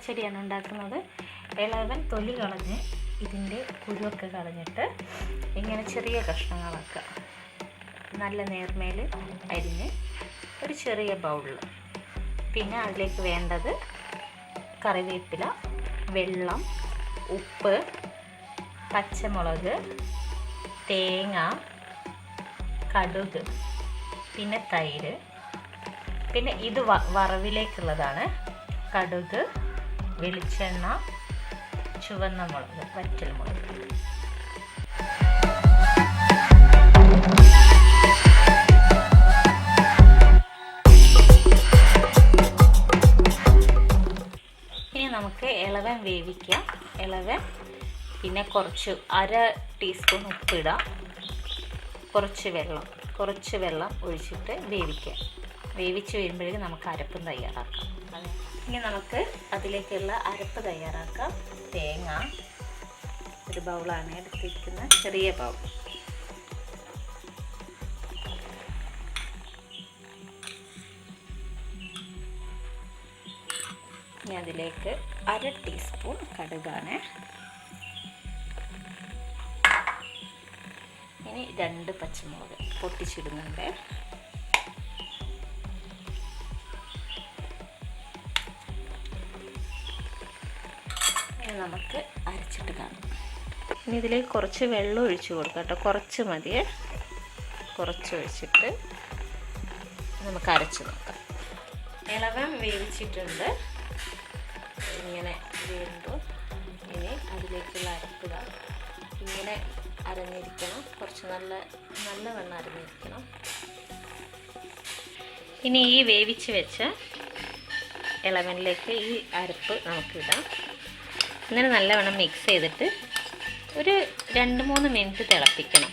പച്ചടിയാണ് ഉണ്ടാക്കുന്നത്. ഇളവൻ തൊലി കളഞ്ഞ് ഇതിൻ്റെ കുരുവൊക്കെ കളഞ്ഞിട്ട് ഇങ്ങനെ ചെറിയ കഷ്ണങ്ങളാക്കുക. നല്ല നേർമേൽ അരിഞ്ഞ് ഒരു ചെറിയ ബൗളിൽ. പിന്നെ അതിലേക്ക് വേണ്ടത് കറിവേപ്പില, വെള്ളം, ഉപ്പ്, പച്ചമുളക്, തേങ്ങ, കടുക്, പിന്നെ തൈര്. പിന്നെ ഇത് വറവിലേക്കുള്ളതാണ്. കടുക്, വെളിച്ചെണ്ണ, ചുവന്ന മുളക്, വറ്റൽ മുളക്. ഇനി നമുക്ക് ഇളവൻ വേവിക്കാം. ഇളവൻ പിന്നെ കുറച്ച് 1/2 ടീസ്പൂൺ ഉപ്പിടാം. കുറച്ച് വെള്ളം ഒഴിച്ചിട്ട് വേവിക്കാം. വേവിച്ച് വരുമ്പോഴേക്കും നമുക്ക് അരപ്പും തയ്യാറാക്കാം. ഇനി നമുക്ക് അതിലേക്കുള്ള അരപ്പ് തയ്യാറാക്കാം. തേങ്ങ ഒരു ബൗളാണ് എടുത്തിരിക്കുന്നത്, ചെറിയ ബൗൾ. ഇനി അതിലേക്ക് 1/2 ടീസ്പൂൺ കടുകാണ്. ഇനി 2 പച്ചമുളക് പൊട്ടിച്ചിടുന്നുണ്ട്. ഇനി നമുക്ക് അരച്ചിട്ട് കാണാം. ഇനി ഇതിലേക്ക് കുറച്ച് വെള്ളം ഒഴിച്ച് കൊടുക്കാം കേട്ടോ. കുറച്ച് മതിയെ. കുറച്ച് ഒഴിച്ചിട്ട് നമുക്ക് അരച്ച് നോക്കാം. ഇളവൻ വേവിച്ചിട്ടുണ്ട്. ഇങ്ങനെ വേവുമ്പോൾ ഇനി അതിലേക്കുള്ള അരപ്പിടുക. ഇങ്ങനെ അരഞ്ഞിരിക്കണം. കുറച്ച് നല്ല വെള്ളം അരഞ്ഞിരിക്കണം. ഇനി ഈ വേവിച്ച് വെച്ച ഇളവനിലേക്ക് ഈ അരപ്പ് നമുക്കിടാം. അങ്ങനെ നല്ലവണ്ണം മിക്സ് ചെയ്തിട്ട് ഒരു 2-3 മിനിറ്റ് തിളപ്പിക്കണം.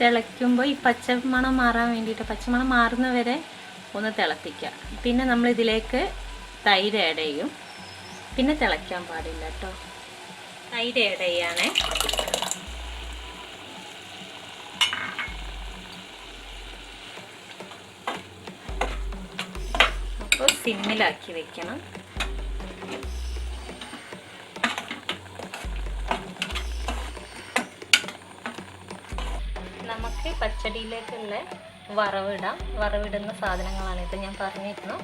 തിളയ്ക്കുമ്പോൾ ഈ പച്ചമണം മാറാൻ വേണ്ടിയിട്ട്, പച്ചമണം മാറുന്നവരെ ഒന്ന് തിളപ്പിക്കുക. പിന്നെ നമ്മൾ ഇതിലേക്ക് തൈര് ആഡ് ചെയ്യും. പിന്നെ തിളയ്ക്കാൻ പാടില്ല കേട്ടോ. തൈര് ആഡ് ചെയ്യാണ്. അപ്പോൾ സിമ്മിലാക്കി വെക്കണം. നമുക്ക് പച്ചടിയിലേക്കുള്ള വറവിടാം. വറവിടുന്ന സാധനങ്ങളാണ് ഇത് ഞാൻ പറഞ്ഞിരുന്നു.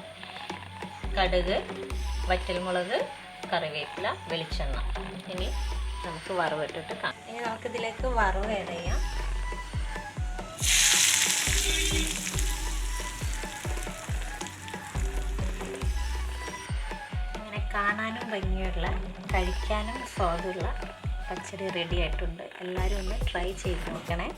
കടുക്, വറ്റൽമുളക്, കറിവേപ്പില, വെളിച്ചെണ്ണ. ഇനി നമുക്ക് വറവിട്ടിട്ട് കാണാം. ഇനി നമുക്കിതിലേക്ക് വറവ് ആഡ് ചെയ്യാം. അങ്ങനെ കാണാനും ഭംഗിയുള്ള, കഴിക്കാനും സ്വാദുള്ള പച്ചടി റെഡി ആയിട്ടുണ്ട്. എല്ലാവരും ഒന്ന് ട്രൈ ചെയ്ത് നോക്കണേ.